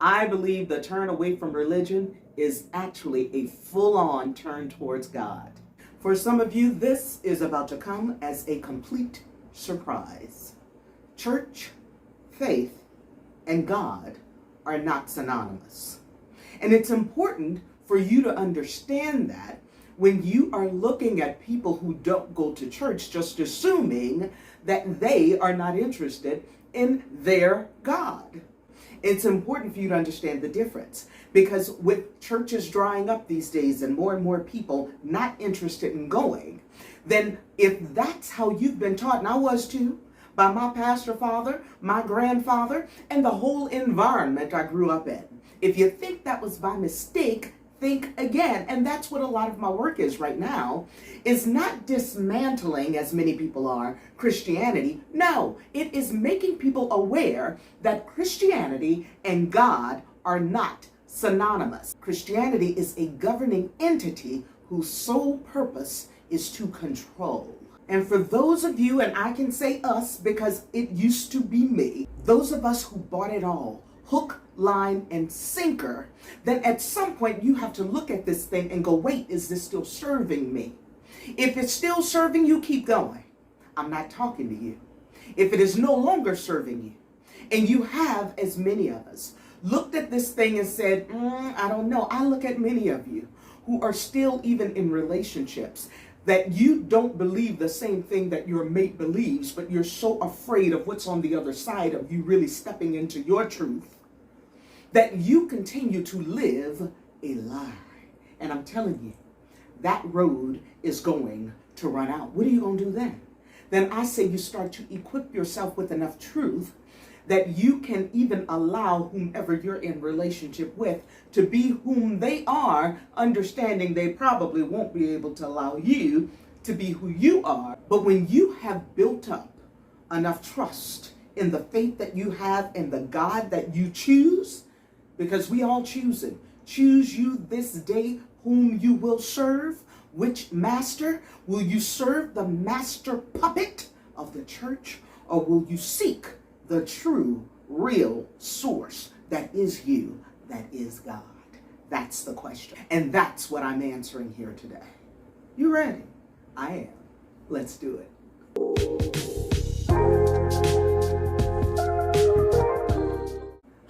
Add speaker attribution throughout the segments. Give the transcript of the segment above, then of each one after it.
Speaker 1: I believe the turn away from religion is actually a full-on turn towards God. For some of you, this is about to come as a complete surprise. Church, faith, and God are not synonymous. And it's important for you to understand that when you are looking at people who don't go to church, just assuming that they are not interested in their God. It's important for you to understand the difference, because with churches drying up these days and more people not interested in going, then if that's how you've been taught, and I was too, by my pastor father, my grandfather, and the whole environment I grew up in. If you think that was by mistake, think again. And that's what a lot of my work is right now, is not dismantling, as many people are, Christianity. No, it is making people aware that Christianity and God are not synonymous. Christianity is a governing entity whose sole purpose is to control. And for those of you, and I can say us because it used to be me, those of us who bought it all, hook, line, and sinker, then at some point you have to look at this thing and go, wait, is this still serving me? If it's still serving you, keep going. I'm not talking to you. If it is no longer serving you, and you have, as many of us, looked at this thing and said, I don't know. I look at many of you who are still even in relationships that you don't believe the same thing that your mate believes, but you're so afraid of what's on the other side of you really stepping into your truth that you continue to live a lie. And I'm telling you, that road is going to run out. What are you going to do then? Then I say you start to equip yourself with enough truth that you can even allow whomever you're in relationship with to be whom they are, understanding they probably won't be able to allow you to be who you are. But when you have built up enough trust in the faith that you have and the God that you choose, because we all choose it. Choose you this day whom you will serve. Which master? Will you serve the master puppet of the church, or will you seek the true, real source that is you, that is God? That's the question. And that's what I'm answering here today. You ready? I am. Let's do it.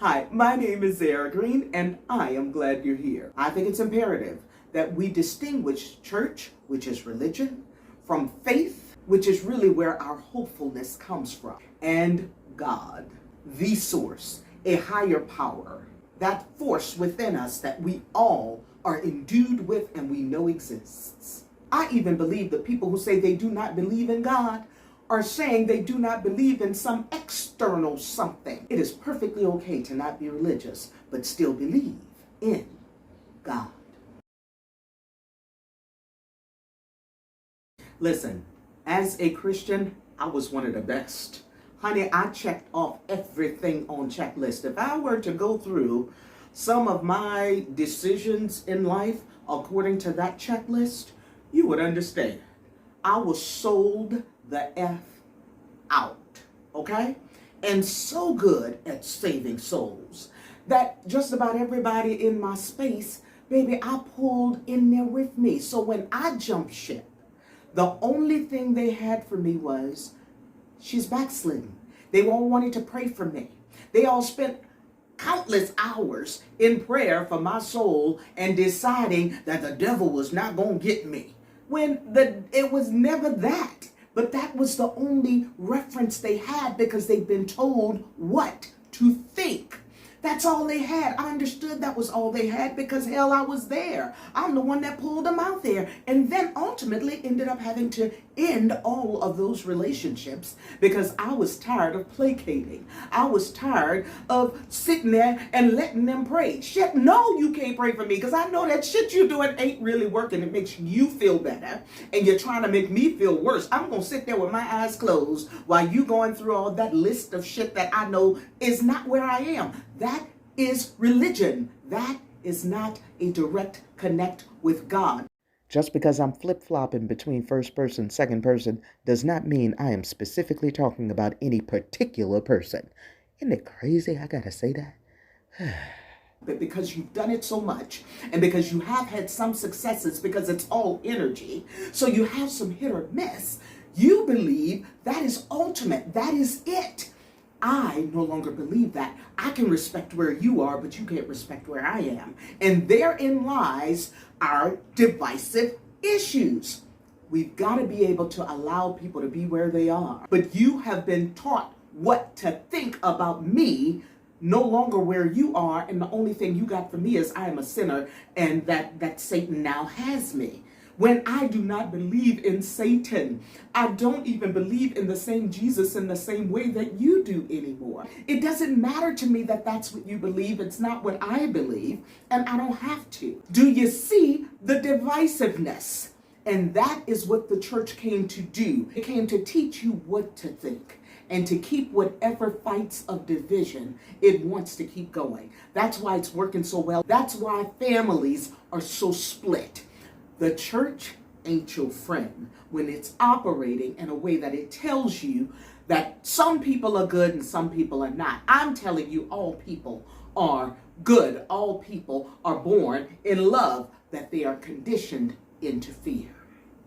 Speaker 1: Hi, my name is Zara Green, and I am glad you're here. I think it's imperative that we distinguish church, which is religion, from faith, which is really where our hopefulness comes from, and God, the source, a higher power, that force within us that we all are endued with and we know exists. I even believe that people who say they do not believe in God are saying they do not believe in some external something. It is perfectly okay to not be religious, but still believe in God. Listen, as a Christian, I was one of the best. Honey, I checked off everything on checklist. If I were to go through some of my decisions in life according to that checklist, you would understand. I was sold the F out, okay? And so good at saving souls that just about everybody in my space, baby, I pulled in there with me. So when I jumped ship, the only thing they had for me was, she's backslidden. They all wanted to pray for me. They all spent countless hours in prayer for my soul and deciding that the devil was not going to get me. When it was never that. But that was the only reference they had because they'd been told what to think. That's all they had. I understood that was all they had because, hell, I was there. I'm the one that pulled them out there. And then ultimately ended up having to end all of those relationships because I was tired of placating. I was tired of sitting there and letting them pray. Shit, no, you can't pray for me because I know that shit you're doing ain't really working. It makes you feel better and you're trying to make me feel worse. I'm going to sit there with my eyes closed while you going through all that list of shit that I know is not where I am. That is religion. That is not a direct connect with God. Just because I'm flip-flopping between first person, second person, does not mean I am specifically talking about any particular person. Isn't it crazy I gotta say that? But because you've done it so much, and because you have had some successes, because it's all energy, so you have some hit or miss, you believe that is ultimate, that is it. I no longer believe that. I can respect where you are, but you can't respect where I am. And therein lies our divisive issues. We've got to be able to allow people to be where they are. But you have been taught what to think about me, no longer where you are, and the only thing you got from me is I am a sinner and that Satan now has me. When I do not believe in Satan, I don't even believe in the same Jesus in the same way that you do anymore. It doesn't matter to me that that's what you believe. It's not what I believe, and I don't have to. Do you see the divisiveness? And that is what the church came to do. It came to teach you what to think and to keep whatever fights of division it wants to keep going. That's why it's working so well. That's why families are so split. The church ain't your friend when it's operating in a way that it tells you that some people are good and some people are not. I'm telling you, all people are good. All people are born in love, that they are conditioned into fear.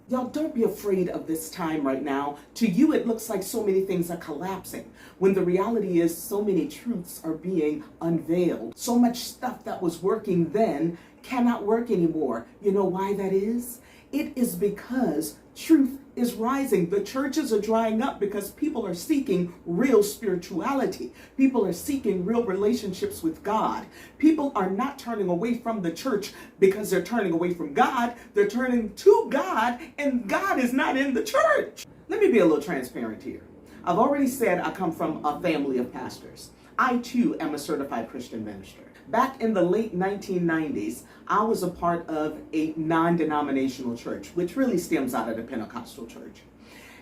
Speaker 1: Y'all, don't be afraid of this time right now. To you, it looks like so many things are collapsing, when the reality is so many truths are being unveiled. So much stuff that was working then cannot work anymore. You know why that is? It is because truth is rising. The churches are drying up because people are seeking real spirituality. People are seeking real relationships with God. People are not turning away from the church because they're turning away from God. They're turning to God, and God is not in the church. Let me be a little transparent here. I've already said I come from a family of pastors. I too am a certified Christian minister. Back in the late 1990s, I was a part of a non-denominational church, which really stems out of the Pentecostal church,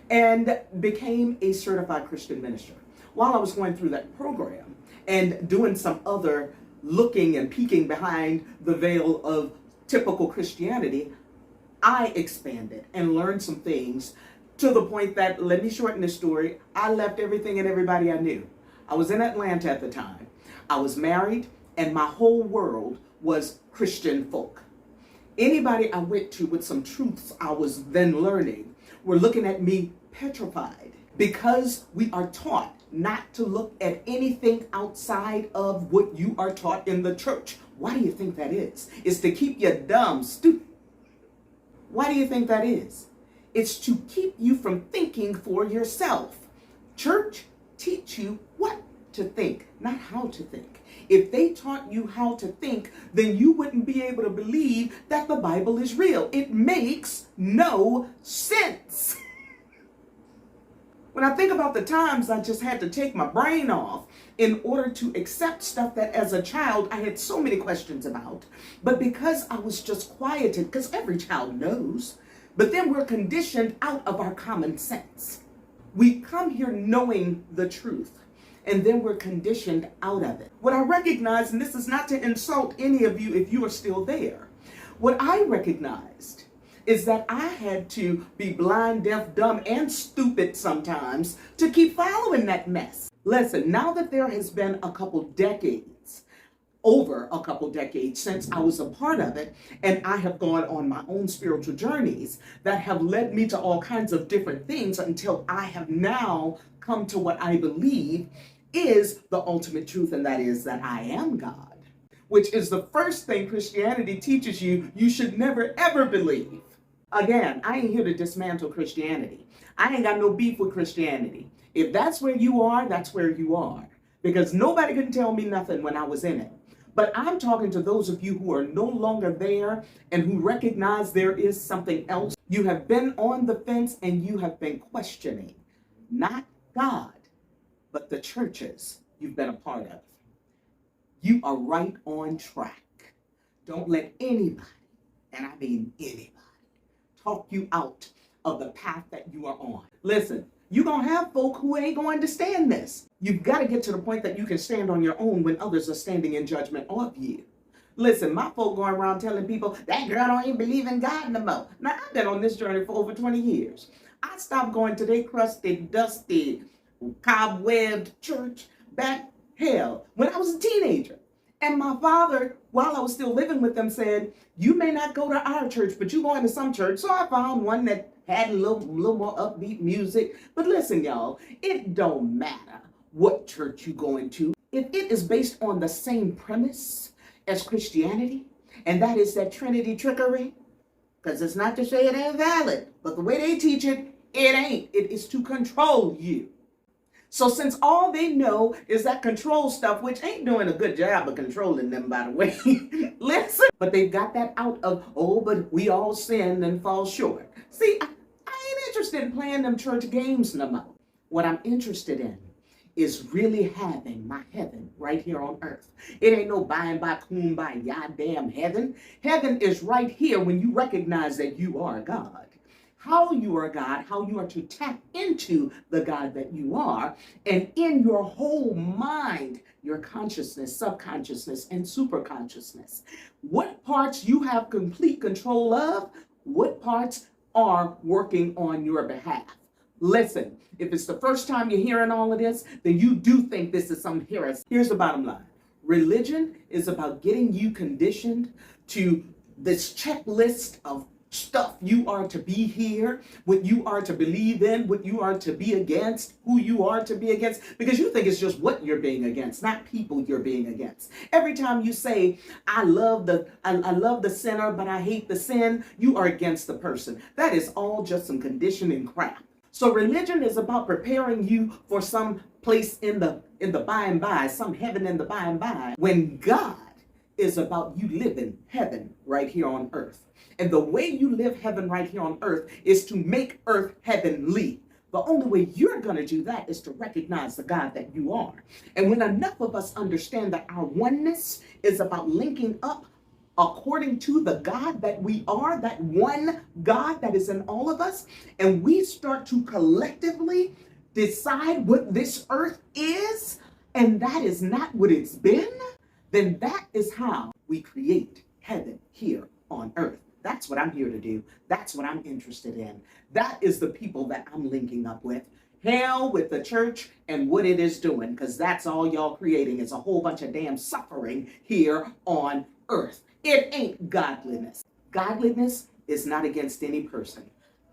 Speaker 1: and became a certified Christian minister. While I was going through that program and doing some other looking and peeking behind the veil of typical Christianity, I expanded and learned some things to the point that, let me shorten this story, I left everything and everybody I knew. I was in Atlanta at the time. I was married, and my whole world was Christian folk. Anybody I went to with some truths I was then learning were looking at me petrified, because we are taught not to look at anything outside of what you are taught in the church. Why do you think that is? It's to keep you dumb, stupid. Why do you think that is? It's to keep you from thinking for yourself. Church teach you what to think, not how to think. If they taught you how to think, then you wouldn't be able to believe that the Bible is real. It makes no sense. When I think about the times I just had to take my brain off in order to accept stuff that as a child I had so many questions about, but because I was just quieted, because every child knows, but then we're conditioned out of our common sense. We come here knowing the truth, and then we're conditioned out of it. What I recognize, and this is not to insult any of you if you are still there, what I recognized is that I had to be blind, deaf, dumb, and stupid sometimes to keep following that mess. Listen, now that there has been over a couple decades since I was a part of it, and I have gone on my own spiritual journeys that have led me to all kinds of different things until I have now come to what I believe is the ultimate truth, and that is that I am God, which is the first thing Christianity teaches you you should never ever believe. Again, I ain't here to dismantle Christianity. I ain't got no beef with Christianity. If that's where you are, that's where you are, because nobody can tell me nothing when I was in it. But I'm talking to those of you who are no longer there and who recognize there is something else. You have been on the fence and you have been questioning, not God, but the churches you've been a part of. You are right on track. Don't let anybody, and I mean anybody, talk you out of the path that you are on. Listen, you're going to have folk who ain't going to stand this. You've got to get to the point that you can stand on your own when others are standing in judgment of you. Listen, my folk going around telling people, that girl don't even believe in God no more. Now, I've been on this journey for over 20 years. I stopped going to their crusty, dusty, cobwebbed church back, hell, when I was a teenager. And my father, while I was still living with them, said, you may not go to our church, but you going to some church. So I found one that had a little more upbeat music. But listen, y'all, it don't matter what church you going to. If it is based on the same premise as Christianity, and that is that Trinity trickery, because it's not to say it ain't valid, but the way they teach it, it ain't. It is to control you. So since all they know is that control stuff, which ain't doing a good job of controlling them, by the way, listen, but they've got that out of, oh, but we all sin and fall short. See, I ain't interested in playing them church games no more. What I'm interested in is really having my heaven right here on earth. It ain't no by and by, kumbaya damn heaven. Heaven is right here when you recognize that you are God. How you are God, how you are to tap into the God that you are, and in your whole mind, your consciousness, subconsciousness, and superconsciousness. What parts you have complete control of, what parts are working on your behalf. Listen, if it's the first time you're hearing all of this, then you do think this is some heresy. Here's the bottom line. Religion is about getting you conditioned to this checklist of stuff you are to be here, what you are to believe in, what you are to be against, who you are to be against, because you think it's just what you're being against, not people you're being against. Every time you say, I love the sinner, but I hate the sin, you are against the person. That is all just some conditioning crap. So religion is about preparing you for some place in the by and by, some heaven in the by and by, when God is about you living heaven right here on earth. And the way you live heaven right here on earth is to make earth heavenly. The only way you're going to do that is to recognize the God that you are. And when enough of us understand that our oneness is about linking up according to the God that we are, that one God that is in all of us, and we start to collectively decide what this earth is, and that is not what it's been, then that is how we create heaven here on earth. That's what I'm here to do. That's what I'm interested in. That is the people that I'm linking up with. Hell with the church and what it is doing, because that's all y'all creating is a whole bunch of damn suffering here on earth. It ain't godliness. Godliness is not against any person.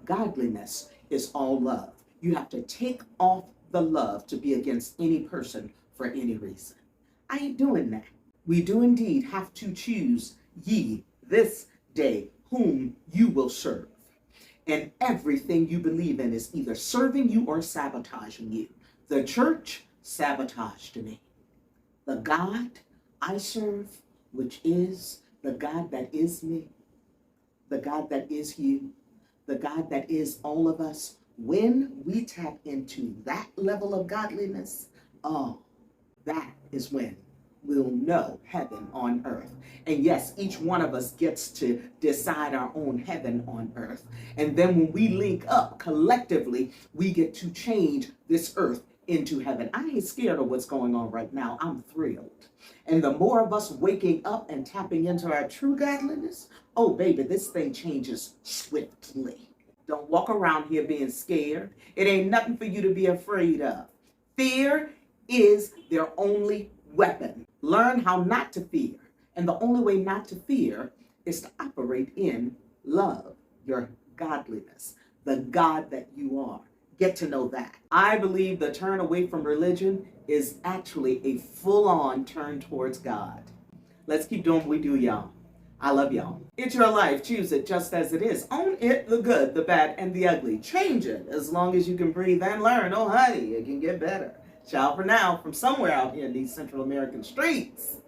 Speaker 1: Godliness is all love. You have to take off the love to be against any person for any reason. I ain't doing that. We do indeed have to choose ye this day whom you will serve. And everything you believe in is either serving you or sabotaging you. The church sabotaged me. The God I serve, which is the God that is me, the God that is you, the God that is all of us, when we tap into that level of godliness, oh, that is when we'll know heaven on earth. And yes, each one of us gets to decide our own heaven on earth. And then when we link up collectively, we get to change this earth into heaven. I ain't scared of what's going on right now. I'm thrilled. And the more of us waking up and tapping into our true godliness, oh baby, this thing changes swiftly. Don't walk around here being scared. It ain't nothing for you to be afraid of. Fear is their only weapon. Learn how not to fear. And the only way not to fear is to operate in love, your godliness, the God that you are. Get to know that. I believe the turn away from religion is actually a full-on turn towards God. Let's keep doing what we do, y'all. I love y'all. It's your life. Choose it just as it is. Own it, the good, the bad, and the ugly. Change it as long as you can breathe and learn. Oh, honey, it can get better. Ciao for now from somewhere out here in these Central American streets.